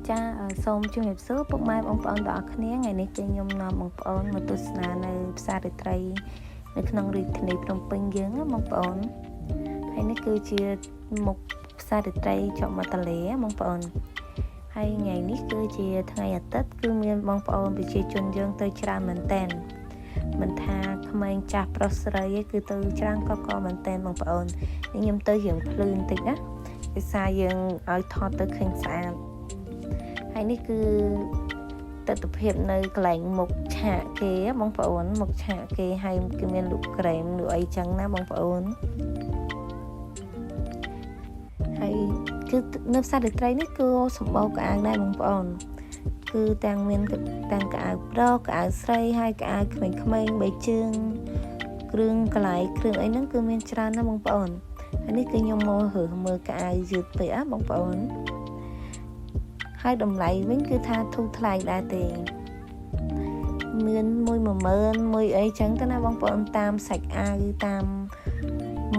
ចាសូមជំរាបសួរពុកម៉ែបងប្អូនទាំងអស់គ្នាថ្ងៃនេះគឺខ្ញុំនាំបងប្អូនមកទស្សនានៅផ្សាររាត្រីនៅក្នុងរាជធានីភ្នំពេញយើងណាបងប្អូនហើយនេះគឺជាមុខផ្សាររាត្រីជាប់មាត់ទន្លេបងប្អូនហើយថ្ងៃនេះគឺជាថ្ងៃអាទិត្យគឺមានបងប្អូនប្រជាជនយើងទៅច្រើនមែនតើមិនថាក្មេងចាស់ប្រុសស្រីឯគឺទៅច្រើនក៏មែនតើបងប្អូនខ្ញុំទៅយើងភ្លឺបន្តិចណាភាសាយើងឲ្យថតទៅឃើញស្អាតហើយនេះគឺទស្សនវិជ្ជានៅកន្លែងមុខឆាកគេបងប្អូនមុខឆាកគេហើយគឺមានលក់ក្រែមលក់អីចឹងណាបងប្អូនហើយគឺនៅផ្សាររាត្រីនេះគឺសម្បូរកៅអៅដែរបងប្អូនគឺទាំងមានកៅអៅប្រុសកៅអៅស្រីហើយកៅអៅក្មេងៗបីជើងគ្រឿងកន្លែងគ្រឿងអីហ្នឹងគឺមានច្រើនណាស់បងប្អូនហើយនេះគឺខ្ញុំមករើសមើលកៅអៅយឺតពេកបងប្អូនហើយតម្លៃវិញគឺថាធូរថ្លៃដែរទេមាន10000មួយអីចឹងទៅណាបងប្អូនតាមសាច់អាវតាម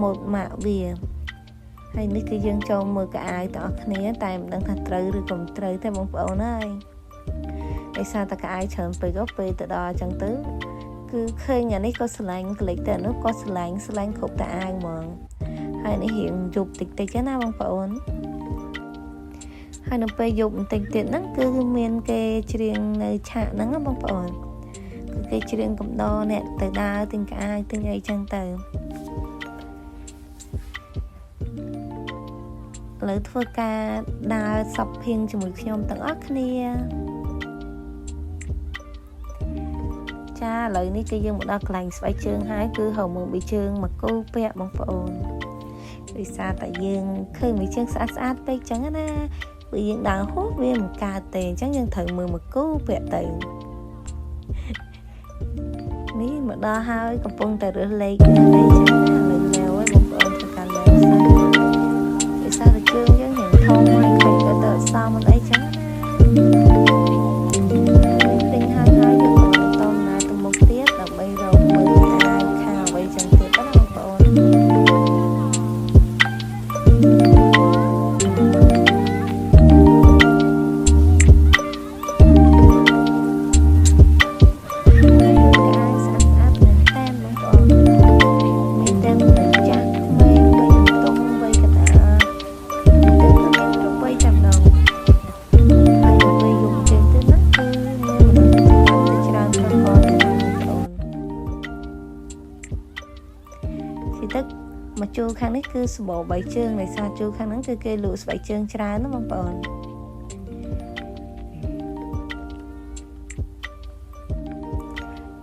ម៉ូដម៉ាក់វាហើយនេះគឺយើងចូលមើលកៅអៅទាំងអស់គ្នាតែមិនដឹងថាត្រូវឬក៏មិនត្រូវទេបងប្អូនហើយឯសារតកៅអៅច្រើនពេកទៅពេលទៅដល់ចឹងទៅគឺឃើញអានេះក៏ស្រឡាញ់ក្លេចតែនោះក៏ស្រឡាញ់គ្រប់តែអាវហ្មងហើយនេះរៀងយប់តិចណាបងប្អូនហើយនៅពេលយប់បន្តិចទៀតហ្នឹងគឺមានគេច្រៀងនៅឆាកហ្នឹងបងប្អូនគឺគេច្រៀងកំដរអ្នកទៅដើរទិញកៅអៅទិញអីចឹងទៅឥឡូវធ្វើការដើរសពភៀងជាមួយខ្ញុំទាំងអស់គ្នាចាឥឡូវនេះគឺយើងមកដល់កន្លែងស្បែកជើងហើយគឺហៅមើលបីជើងមកគូពាក់បងប្អូនដោយសារតែយើងឃើញមួយជើងស្អាតពេកចឹងណាព្រោះយើងដើរហូបវាមិនកើតទេអញ្ចឹងយើងត្រូវមើលមកគូពាក់ទៅនេះមកដល់ហើយកំពុងតែរើសលេខអីចឹងណាលើកលែវហើយបងប្អូនធ្វើការលែវសិនដោយសារតែជើងយើងយ៉ាងធំហើយឃើញទៅអសមមិនអីចឹងណាទិញហើយយើងបន្តដំណើរទៅមុខទៀតដើម្បីរកមើលអាវខាងអ្វីចឹងទៀតណាបងប្អូនមកជួរខាងនេះគឺសម្បូរបីជើងដោយសារជួរខាងហ្នឹងគឺគេលក់ស្បែកជើងច្រើនណាបងប្អូន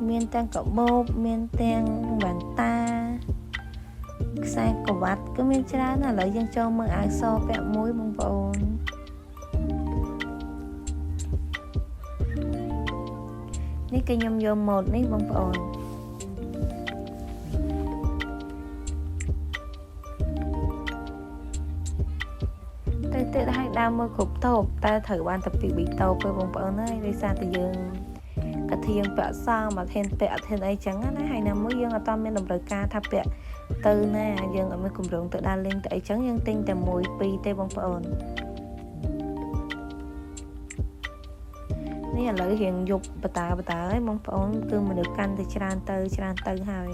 មានទាំងកាបូបមានទាំងវ៉ាន់តាខ្សែក្រវ៉ាត់ក៏មានច្រើនណាឥឡូវយើងចូលមើលអាវសពាក់មួយបងប្អូននេះគឺខ្ញុំយកម៉ូដនេះបងប្អូនទៀតឲ្យដើមមើលគ្រប់តូបតែត្រូវបានតែពី3តូបទេបងប្អូនហើយដោយសារតែយើងកាធៀងពាក់សមអត់ហ៊ានពាក់អត់ហ៊ានអីចឹងណាហើយណាមួយយើងអត់មានតម្រូវការថាពាក់ទៅណាយើងអត់មានគម្រោងទៅដើរលេងទៅអីចឹងយើងទិញតែ1 2ទេបងប្អូននេះឥឡូវរៀងយប់បតាហើយបងប្អូនគឺមនុស្សកាន់តែច្រើនទៅហើយ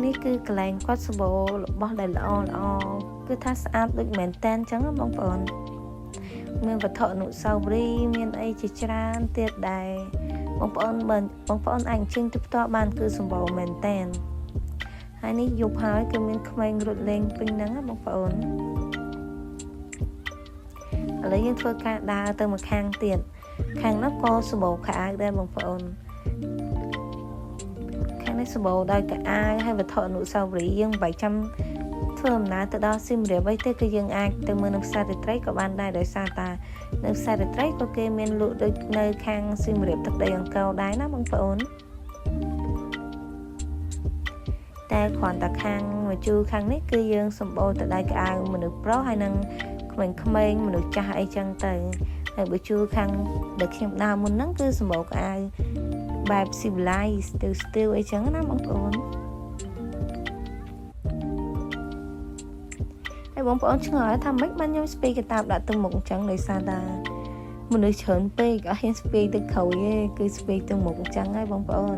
នេះគឺកន្លែងគាត់សម្បូររបស់ដែលល្អគឺថាស្អាតដូចមែនតែនអញ្ចឹងបងប្អូនមានវត្ថុអនុស្សាវរីយ៍មានអីជាច្រើនទៀតដែរបងប្អូនអាចអញ្ជើញទៅផ្ទាល់បានគឺសម្បូរមែនតែនហើយនេះយប់ហើយគឺមានក្មេងរត់លេងពេញហ្នឹងបងប្អូនឥឡូវយើងធ្វើការដើរទៅមកខាងទៀតខាងនោះក៏សម្បូរខោអាវដែរបងប្អូននេះសម្បូរដោយកៅអៅហើយវត្ថុអនុស្សាវរីយ៍យើងមិនបាច់ចាំធ្វើដំណើរទៅដល់សៀមរាបអីទេគឺយើងអាចទៅមើលនៅផ្សាររាត្រីក៏បានដែរដោយសារតានៅផ្សាររាត្រីក៏គេមានលក់ដូចនៅខាងសៀមរាបទឹកដីអង្គរដែរណាបងប្អូនតែគ្រាន់តែខាងមកជួរខាងនេះគឺយើងសម្បូរទៅដោយកៅអៅមនុស្សប្រុសហើយនឹងក្មេងមនុស្សចាស់អីចឹងទៅហើយបើជួរខាងដែលខ្ញុំដើរមុនហ្នឹងគឺសម្បូរកៅអៅបែប civilized ស្ទើរអីចឹងណាបងប្អូន ហើយបងប្អូនឆ្ងល់ថាម៉េចបានខ្ញុំស្ពីកតាបដាក់ទៅមុខអញ្ចឹងដោយសារតែមនុស្សច្រើនពេកអត់ហ៊ានស្ពីទៅក្រោយទេគឺស្ពីទៅមុខអញ្ចឹងហើយបងប្អូន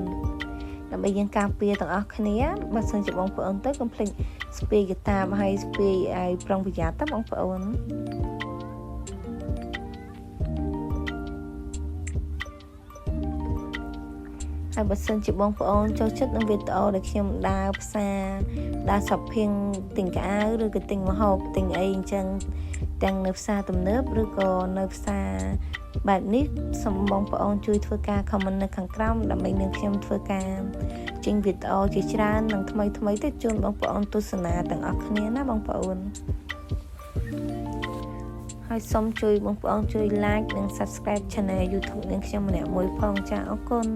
ដើម្បីយើងការពារទាំងអស់គ្នាបើសិនជាបងប្អូនទៅកុំភ្លេចស្ពីកតាបហើយស្ពីឲ្យប្រុងប្រយ័ត្នទៅបងប្អូនហើយបើសិនជាបងប្អូនចូលចិត្តនឹងវីដេអូដែលខ្ញុំដើរផ្សារដើរ shopping ទិញកៅអៅឬក៏ទិញម្ហូបទិញអីអញ្ចឹងទាំងនៅផ្សារទំនើបឬក៏នៅផ្សារបែបនេះសូមបងប្អូនជួយធ្វើការ comment នៅខាងក្រោមដើម្បីនឹងខ្ញុំធ្វើការចេញវីដេអូជាច្រើននិងថ្មីទៅជូនបងប្អូនទស្សនាទាំងអស់គ្នាណាបងប្អូនហើយសូមជួយបងប្អូនជួយ like និង subscribe channel YouTube នាងខ្ញុំម្នាក់មួយផងចាអរគុណ